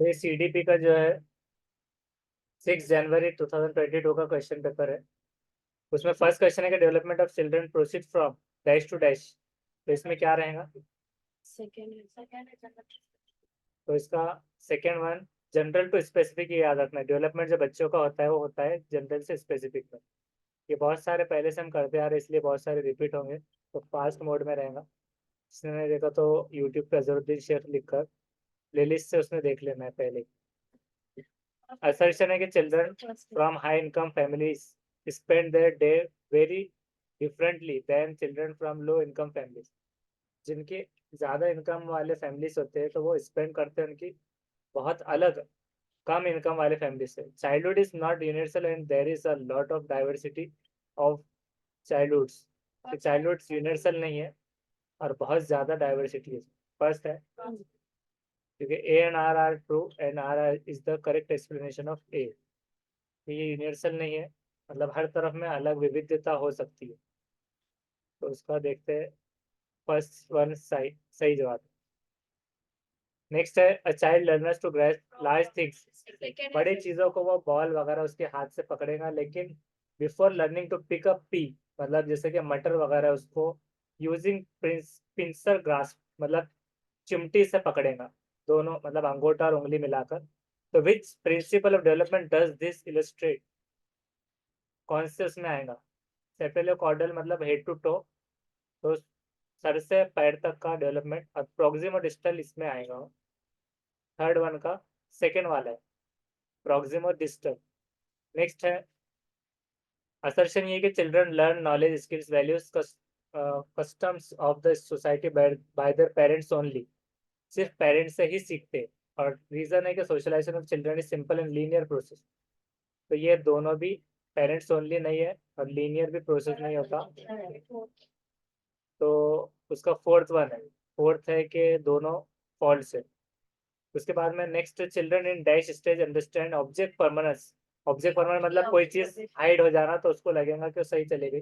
तो ये CDP का जो है 6 जनवरी 2022 का क्वेश्चन पेपर है। उसमें फर्स्ट क्वेश्चन है कि development of children proceed from dash to dash. तो इसमें क्या रहेगा? तो इसका second one general to specific, ये याद रखना है। डेवलपमेंट जो बच्चों का होता है वो होता है जनरल से स्पेसिफिक में। ये बहुत सारे पहले से हम करते आ रहे हैं, इसलिए बहुत सारे रिपीट होंगे, तो फास्ट मोड में रहेगा। जिसने नहीं देखा तो यूट्यूब पे अजहरुद्दीन शेख लिख कर प्लेलिस्ट से उसने देख लेना है पहले। असर्शन है कि children from high income families spend their day very differently than children from low income families. जिनके ज़्यादा इनकम वाले फैमिलीज होते हैं तो वो स्पेंड करते हैं उनकी बहुत अलग कम इनकम वाले फैमिली से। Childhood is not universal and there is a lot of diversity of childhoods. Childhood universal नहीं है और बहुत ज़्यादा डाइवर्सिटी है। फर्स्ट है क्योंकि A and R R true and R R is the correct explanation of A. ये universal नहीं है, मतलब हर तरफ में अलग विविधता हो सकती है। तो उसका देखते हैं, फर्स्ट वन सही सही जवाब। नेक्स्ट है a child learners to grasp large things. बड़ी चीज़ों को वो बॉल वगैरह उसके हाथ से पकड़ेगा, लेकिन before learning to pick up pea, मतलब जैसे कि मटर वगैरह, उसको यूजिंग पिंसर ग्रास्प, मतलब चिमटी से पकड़ेगा, दोनों मतलब अंगूठा और उंगली मिलाकर। तो which principle of development does this illustrate? कौन से उसमें आएगा? सेफेलोकॉर्डल मतलब हेड टू टो, तो सर से पैर तक का डेवलपमेंट, और प्रोक्सिमो डिस्टल इसमें आएगा। थर्ड वन का सेकेंड वाला है प्रोक्सिमो डिस्टल। नेक्स्ट है असर्शन ये कि children learn knowledge skills values customs of the society by their parents only. सिर्फ पेरेंट्स से ही सीखते हैं। और रीजन है कि socialisation of children is simple and linear process. तो ये दोनों भी पेरेंट्स ओनली नहीं है और लीनियर भी प्रोसेस नहीं होता। तो उसका फोर्थ वन है, फोर्थ है कि दोनों फॉल्ट है। उसके बाद में next, children in dash stage understand object permanence. Object permanence मतलब कोई चीज हाइड हो जाना तो उसको लगेगा कि वो सही चली गई,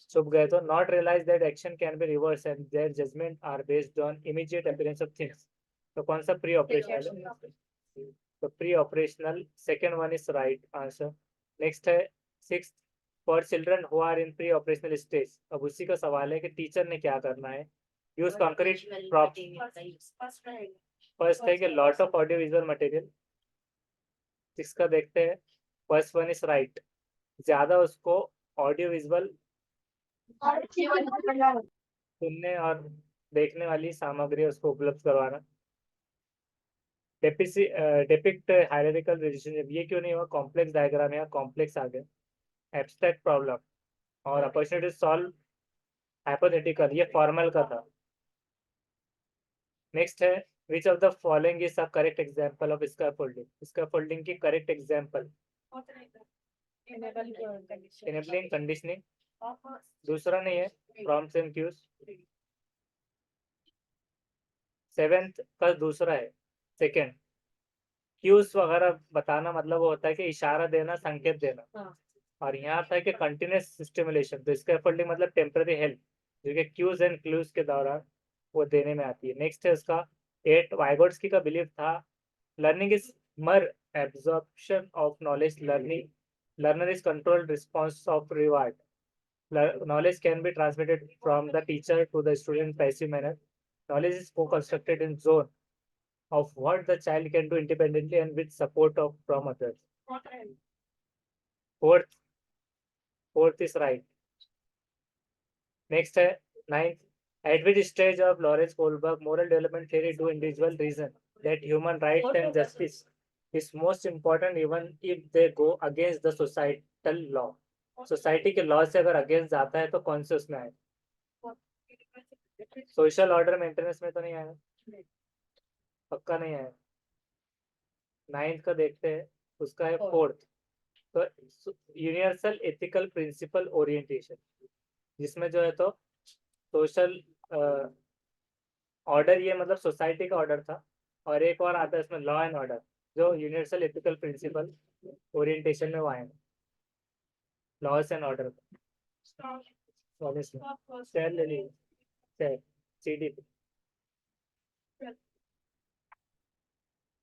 छुप गए तो। Not realise that action can be reverse and their judgement are based on immediate appearance of things. तो कौन सा प्री ऑपरेशनल है? तो preoperational second one is right answer. Next है six, for children who are in preoperational stage. अब उसी का सवाल है कि टीचर ने क्या करना है। Use concrete props. फर्स्ट है कि lot of audio visual material. जिसका देखते हैं, फर्स्ट वन इज राइट, ज्यादा उसको ऑडियो विजुअल सुनने और देखने वाली सामग्री उसको उपलब्ध करवाना। डेपिक्ट हायरार्किकल रिलेशनशिप, ये क्यों नहीं हुआ? कॉम्प्लेक्स डायग्राम या कॉम्प्लेक्स आ गए। एब्स्ट्रैक्ट प्रॉब्लम और अपॉर्चुनिटी सॉल्व हाइपोथेटिकल, ये फॉर्मल का था। नेक्स्ट है which of the following is a correct example of scaffolding. Scaffolding की करेक्ट एग्जांपल, इनेबलिंग कंडीशनिंग, दूसरा नहीं है प्रॉम्प्ट्स एंड क्यूज। सेवेंथ का दूसरा है सेकेंड। क्यूज वगैरह बताना मतलब वो होता है कि इशारा देना, संकेत देना। और यहाँ था कि कंटिन्यूस स्टिमुलेशन, तो स्कैफोल्डिंग मतलब टेम्पररी हेल्प, जो कि क्यूज एंड क्लूज के दौरान वो देने में आती है। नेक्स्ट है उसका एट, वाइगोट्स्की का बिलीव था लर्निंग इज मर absorption of knowledge, learning learner is controlled response of reward. Knowledge can be transmitted from the teacher to the student in passive manner. Knowledge is co-constructed in zone of what the child can do independently and with support of from others. Fourth, fourth is right. Next है ninth. At which stage of Lawrence Kohlberg moral development theory do individual reason that human rights and justice is most important even if they go against the societal law? Society के law से अगर against जाता है तो कौन से उसमें आए? सोशल ऑर्डर मेंटेनेंस में तो नहीं आया, पक्का नहीं आया। नाइन्थ का देखते हैं, उसका है फोर्थ। तो यूनिवर्सल एथिकल प्रिंसिपल ओरिएंटेशन, जिसमें जो है तो सोशल ऑर्डर, ये मतलब सोसाइटी का ऑर्डर था। और एक और आता है इसमें लॉ एंड ऑर्डर, जो यूनिवर्सल एथिकल प्रिंसिपल ओरिएंटेशन में वो आए, लॉस एंड ऑर्डर। चल ले ली, चल CD।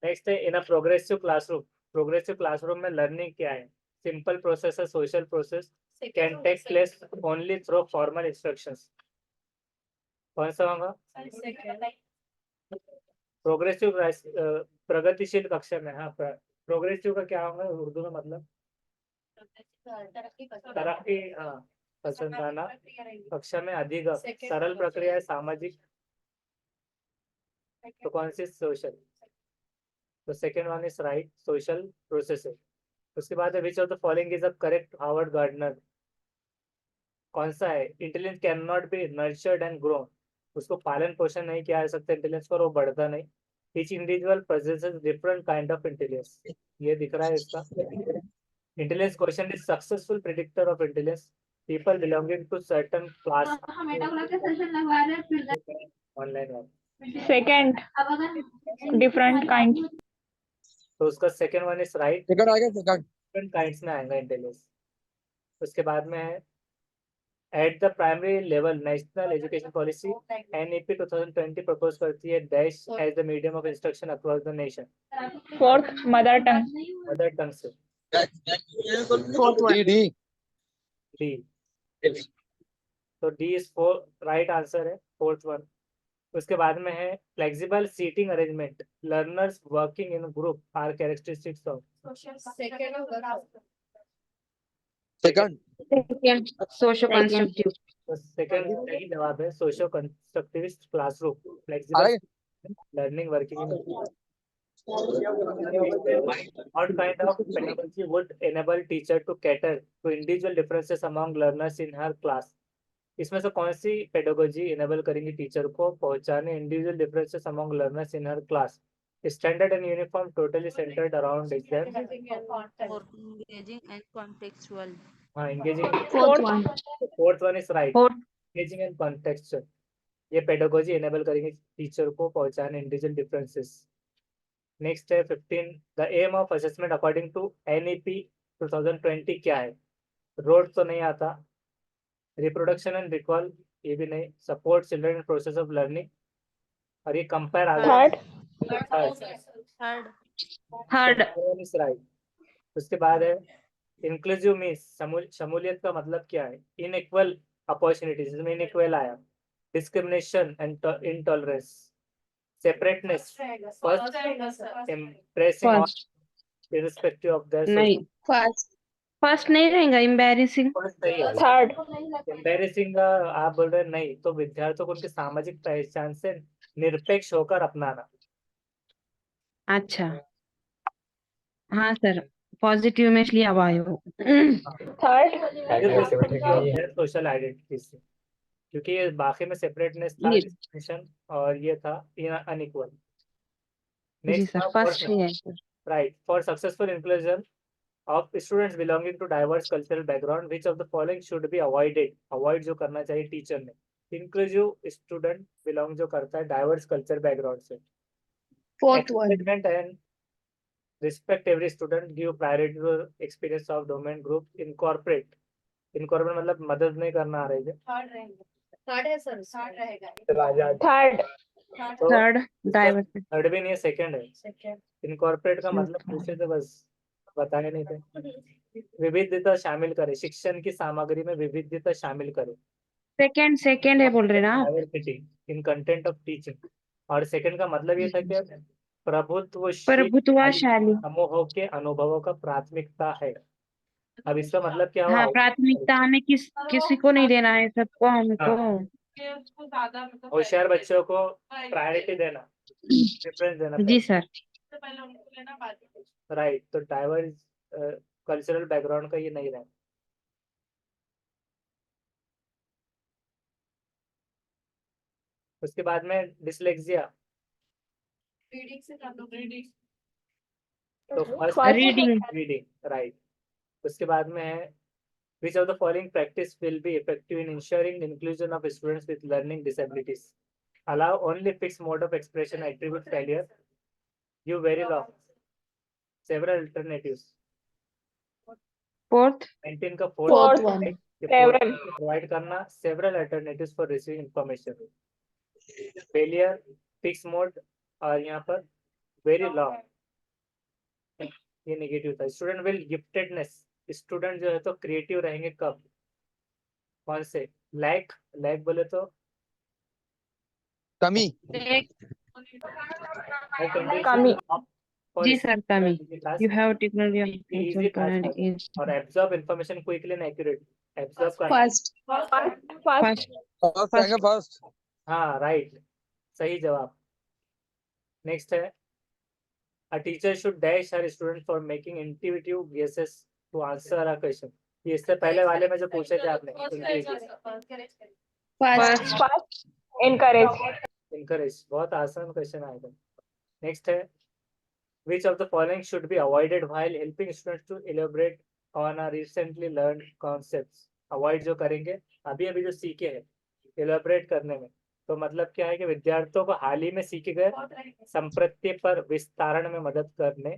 नेक्स्ट है in a progressive classroom. Progressive classroom में लर्निंग क्या है? सिंपल प्रोसेस है, social process, can take place only through formal instructions. कौन सा होगा? प्रोग्रेसिव प्रगतिशील कक्षा में। हाँ, प्रोग्रेसिव का क्या होगा उर्दू में मतलब? तरक्की, हाँ, पसंदाना कक्षा में अधिक सरल प्रक्रिया है, सामाजिक। तो कौन सी? सोशल। तो second one is right, social process है। उसके बाद है which of the following is a correct Harvard gardener. कौन सा है? Intelligence can not be nurtured and grown. उसको पालन पोषण नहीं किया जा सकता इंटेलिजेंस पर, वो बढ़ता नहीं। Each individual possesses different kind of intelligence. ये दिख रहा है इसका। Intelligence question is successful predictor of intelligence people belonging to certain class. Online second, different kind. तो उसका second one is right, second आएगा सेकंड। डिफरेंट काइंड्स में आएगा इंटेलिजेंस। उसके बाद में है at the primary level National Education Policy NEP 2020 propose करती है dash as the medium of instruction across the nation. Fourth, mother tongue. Mother tongue से। Fourth one, D D. तो D is four right answer है, fourth one. उसके बाद में है flexible seating arrangement learners working in group are characteristics of. Second second, socio constructive. Second सही जवाब है, सोशो कंस्ट्रक्टिविस्ट क्लासरूम आ फ्लेक्सिबल रहा है? Learning working in. What kind of pedagogy would enable teacher to cater to individual differences among learners in her class? इसमें से कौन सी पेडागोजी इनेबल करेंगी टीचर को पहुंचाने individual differences among learners in हर class? Standard and uniform totally centred around exam. engaging and contextual. हाँ, engaging। Fourth one, fourth one is right, fourth. engaging and contextual। ये पेडागोजी इनेबल करेंगे teacher को पहुंचाने individual differences. Next है 15 the aim of assessment according to NEP 2020 क्या है? Road तो नहीं आता, रिप्रोडक्शन एंड रिकॉल ये भी नहीं, support children in process of learning, और ये compare third, Third, third, right. उसके बाद है इंक्लूसिव मीन्स शमूलियत का मतलब क्या है? इनइक्वल अपॉर्चुनिटीज, इसमें इनइक्वल आया। Discrimination and intolerance, separateness, first impressing on first irrespective of their नहीं, फर्स्ट, फर्स्ट नहीं रहेगा, एम्बैरेसिंग। सही है। थर्ड, एम्बेरसिंग आप बोल रहे हैं नहीं, तो विद्यार्थियों को उनकी सामाजिक पहचान से निरपेक्ष होकर अपनाना। अच्छा, हाँ सर, पॉजिटिव में इसलिए अब आए हो। थर्ड, सोशल आइडेंटिटी से, क्योंकि ये बाकी में सेपरेटनेस था, जी डिस्क्रिमिनेशन, और ये था अनइक्वल। जी नेक्स्ट सर, फर्स्ट ही है sir. Right, for successful inclusion of students belonging to diverse cultural background which of the following should be avoided? Avoid जो करना चाहिए टीचर ने। इंक्लूसिव स्टूडेंट बिलोंग जो करता है डाइवर्स कल्चर बैकग्राउंड से। Fourth one, Acknowledgement and respect every student, give priority to experience of domain group, incorporate मतलब मदद नहीं करना आ रही है। third है सर, third रहेगा। थर्ड, तो थर्ड डाइवर्सिटी। थर्ड भी नहीं है, सेकंड है। इनकॉर्पोरेट का मतलब पूछे थे बस, बताए नहीं थे। विविधता शामिल करे, शिक्षण की सामग्री में विविधता शामिल करे। सेकंड, सेकंड है बोल रहे ना आप? Diversity in content of teaching. और सेकंड का मतलब ये था कि प्रभुत्वशाली। समूहों के अनुभवों का प्राथमिकता है। अब इसका मतलब क्या हुआ? हाँ, प्राथमिकता हमें किसी को नहीं देना है, सबको हमको। होशियार बच्चों को प्रायोरिटी देना, प्रेफरेंस देना जी सर। राइट। तो डाइवर्स कल्चरल बैकग्राउंड का ये नहीं रहना। उसके बाद में डिसलेक्सिया, तो फर्स्ट रीडिंग राइट। उसके बाद में है which of the following practice will be effective in ensuring the inclusion of students with learning disabilities? Allow only fixed mode of expression, attribute failure, you very long, several alternatives। Fourth, 19 का fourth one, several. Provide करना several alternatives for receiving information। failure, fixed mode, और यहाँ पर very long, ये negative था। Student will giftedness, student जो है तो क्रिएटिव रहेंगे कब, कौन से? लैक, लैक बोले तो कमी, कमी। और जी सर, कमी। You have technology of easy virtual current is और absorb information quickly and accurate, absorb करना। first. फर्स्ट आएगा फर्स्ट। हाँ राइट, सही जवाब। नेक्स्ट है a teacher should dash her student for making intuitive guesses to answer a question। ये इससे पहले वाले में जो पूछे थे आपने, First. Encourage. इनकरेज, बहुत आसान क्वेश्चन आया था। नेक्स्ट है which of the following should be avoided while helping students to elaborate on a recently learned concepts। Avoid जो करेंगे अभी अभी जो सीखे हैं elaborate करने में, तो मतलब क्या है कि विद्यार्थियों को हाल ही में सीखे गए संप्रत्य पर विस्तारण में मदद करने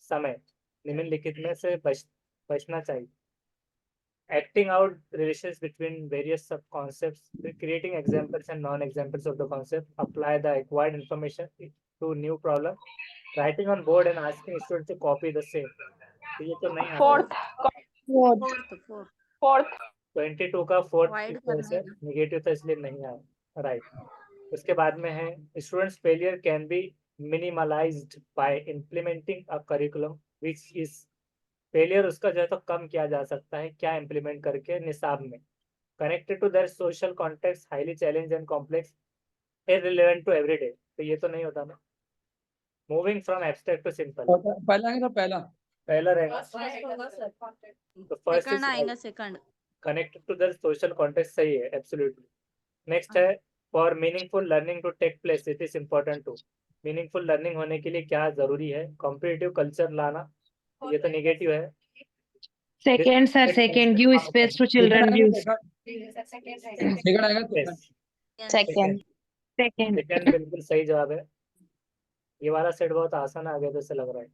समय निम्नलिखित में से बचना चाहिए। Acting out relations between various sub concepts, creating examples and non examples of the concept, apply the acquired information to new problem, writing on board and asking students to copy the same। तो ये तो नहीं आता। Fourth 22 का fourth Avoid करना है। Negative था इसलिए नहीं आया, राइट। उसके बाद में है students failure can be minimised by implementing a curriculum which is, failure उसका जो है तो कम किया जा सकता है क्या इम्प्लीमेंट करके निसाब में, connected to their social context, highly challenge and complex, irrelevant to everyday. तो ये तो नहीं होता ना। Moving from abstract to simple, पहला आएगा तो पहला। पहला रहेगा तो फर्स्ट सेकंड इज आएगा, second. Connected to their social context, सही है एब्सोल्युटली। नेक्स्ट है for meaningful learning to take place it is important to, meaningful learning होने के लिए क्या जरूरी है, कॉम्पिटिटिव कल्चर लाना, ये तो नेगेटिव है। Second, sir. Second. Give space to children. Give second आएगा तो second. Second. सेकंड बिल्कुल सही जवाब है। ये वाला सेट बहुत आसान आ गया जैसे लग रहा है।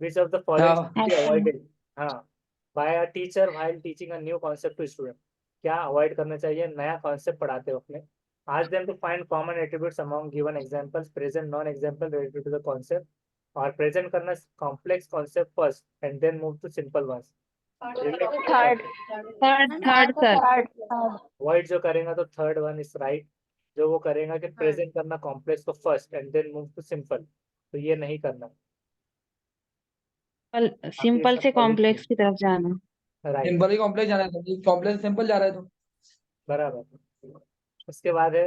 Which of the following avoided, हाँ, by a teacher while teaching a new concept to student, क्या अवॉइड करना चाहिए नया कॉन्सेप्ट पढ़ाते वक्त में? Ask them to find common attributes among given examples, present non example related to the concept, और present करना complex concept first and then move to simple ones. Third, sir. अवॉइड जो करेगा तो थर्ड वन इज राइट, जो वो करेगा कि प्रेजेंट करना कॉम्प्लेक्स को first and then move to simple, तो ये नहीं करना, सिंपल से कॉम्प्लेक्स की तरफ जाना। राइट, सिंपल ही कॉम्प्लेक्स जाना है, कॉम्प्लेक्स सिंपल जा रहा है तो बराबर। उसके बाद है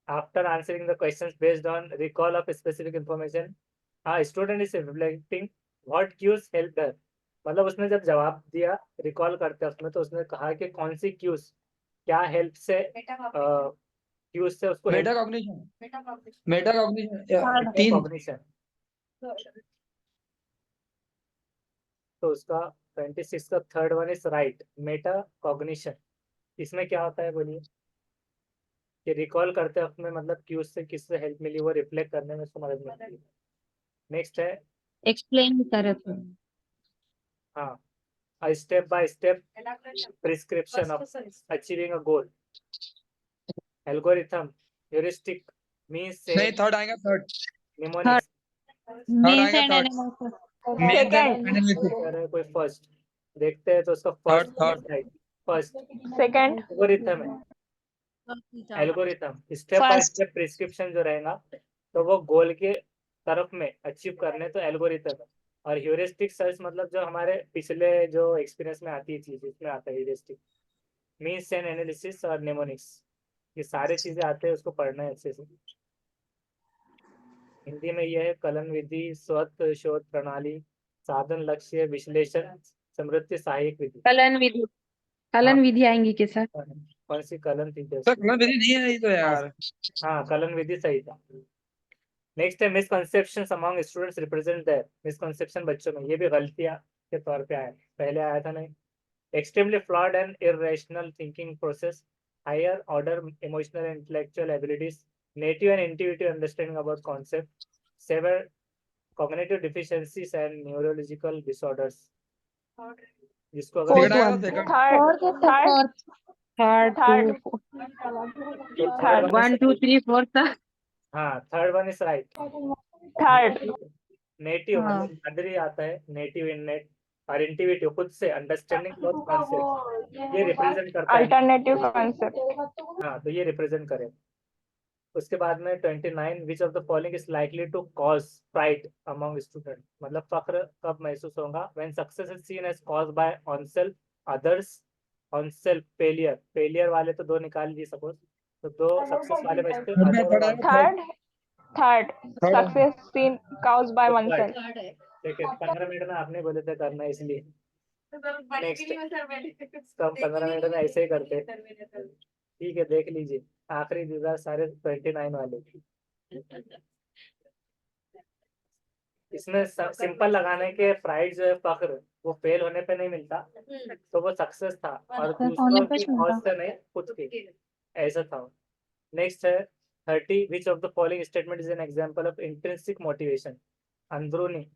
after answering the questions based on recall of specific information, हाँ student is reflecting what cues help her, मतलब उसने जब जवाब दिया रिकॉल करते उसमें तो उसने कहा कि कौन सी क्यूज क्या हेल्प से क्यूज से उसको मेटा कॉग्निशन तीन। कॉग्निशन, तो उसका 26 का third one is right, Meta cognition. इसमें क्या होता है बोलिए, कि रिकॉल करते वक्त में मतलब कि उससे किससे हेल्प मिली वो रिफ्लेक्ट करने में उसको मदद मिलती है। नेक्स्ट है एक्सप्लेन करे तो हाँ, a step by step prescription of achieving a goal, algorithm, heuristic, means से नहीं थर्ड आएगा, थर्ड mnemonics, मीन्स आएगा, एंड third। कह रहे हैं कोई फर्स्ट, देखते हैं तो उसका first Third. Right, first second algorithm है, algorithm step by step prescription जो रहेगा तो वो गोल के तरफ में अचीव करने तो एल्गोरिथम है, और ह्यूरिस्टिक सर्च मतलब जो हमारे पिछले जो एक्सपीरियंस में आती है चीज इसमें आता है ह्यूरिस्टिक, मीन्स एंड एनालिसिस और नेमोनिक्स, ये सारे चीजें आते हैं उसको पढ़ना है अच्छे से। हिंदी में यह है कलन विधि, स्वत शोध प्रणाली, साधन लक्ष्य विश्लेषण, समृद्धि सहायक विधि। कलन विधि आएंगी के सर? कौन सी कलन थी तो कलर विधि नहीं है ये तो यार। हाँ कलन विधि सही था। नेक्स्ट है misconception among students represent that, misconception बच्चों में, ये भी गलतियां के तौर पे आया, पहले आया था नहीं। Extremely flawed and irrational thinking process, higher order emotional and intellectual abilities, native and intuitive understanding about concept, severe cognitive deficiencies and neurological disorders. जिसको सेकंड अगर आएगा, सेकंड थर्ड 1 2 3 4 तक। हाँ third one is right, native हाँ। मतलब अंदर ही आता है, नेटिव इननेट और इंटिविटी खुद से अंडरस्टैंडिंग बोथ कॉन्सेप्ट, ये रिप्रेजेंट करता है। Alternative concept. हाँ, तो ये रिप्रेजेंट करे। उसके बाद में 29 which of the following is likely to cause pride among student, मतलब फख्र कब महसूस होगा, when success is seen as cause by on self, others, on self failure, failure वाले तो दो निकाल लीजिए सपोज, तो दो सक्सेस वाले बचते थर्ड में other थर्ड और है, on-self। Third Third success seen caused by one Third, self. है। ठीक है, 15 मिनट में आपने बोले थे करना है इसलिए नेक्स्ट तो हम 15 मिनट में ऐसे ही करते हैं। ठीक है, देख लीजिए आखिरी दीवार सारे 29 वाले। इसमें सिंपल लगाने के प्राइड जो है फख्र, वो फेल होने पे नहीं मिलता, तो वो सक्सेस था और Success होने दूसरों पे की मिलता। कॉज से नहीं, खुद की, ऐसा था। नेक्स्ट है 30 विच of the following statement is an example of intrinsic motivation, अंदरूनी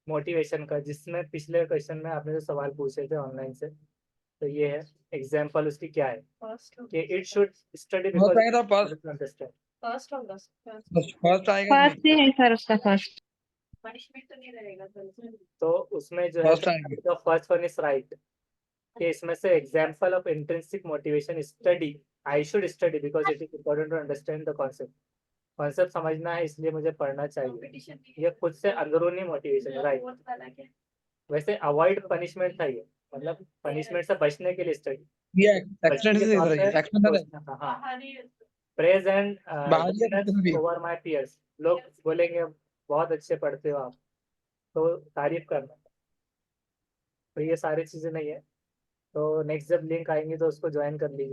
मोटिवेशन का, जिसमें पिछले क्वेश्चन में आपने जो सवाल पूछे थे ऑनलाइन से, तो ये है एग्जांपल उसकी क्या है कि इट शुड स्टडी फर्स्ट आएगा तो बिकॉज अंडरस्टैंड। फर्स्ट फर्स्ट आएगा कि फर्स्ट ही है सर उसका फर्स्ट। तो उसमें जो है फर्स्ट आएगा। The first one is right, कि इसमें से example of intrinsic motivation study, I should study because it is important to understand the concept, concept समझना है इसलिए मुझे पढ़ना चाहिए, ये खुद से अंदरूनी मोटिवेशन है, राइट। वैसे अवॉइड पनिशमेंट था ये, मतलब पनिशमेंट से बचने के लिए स्टडी, ये बचने एक्सटेंड के से तौर पे एक्सटेंड है सोचना था। हाँ, प्रेज एंड बाहर ही है भी। ओवर माय पीयर्स, लोग बोलेंगे बहुत अच्छे पढ़ते हो आप, तो तारीफ करना, तो ये सारी चीजें नहीं है। तो नेक्स्ट जब लिंक आएंगी तो उसको ज्वाइन कर लीजिए।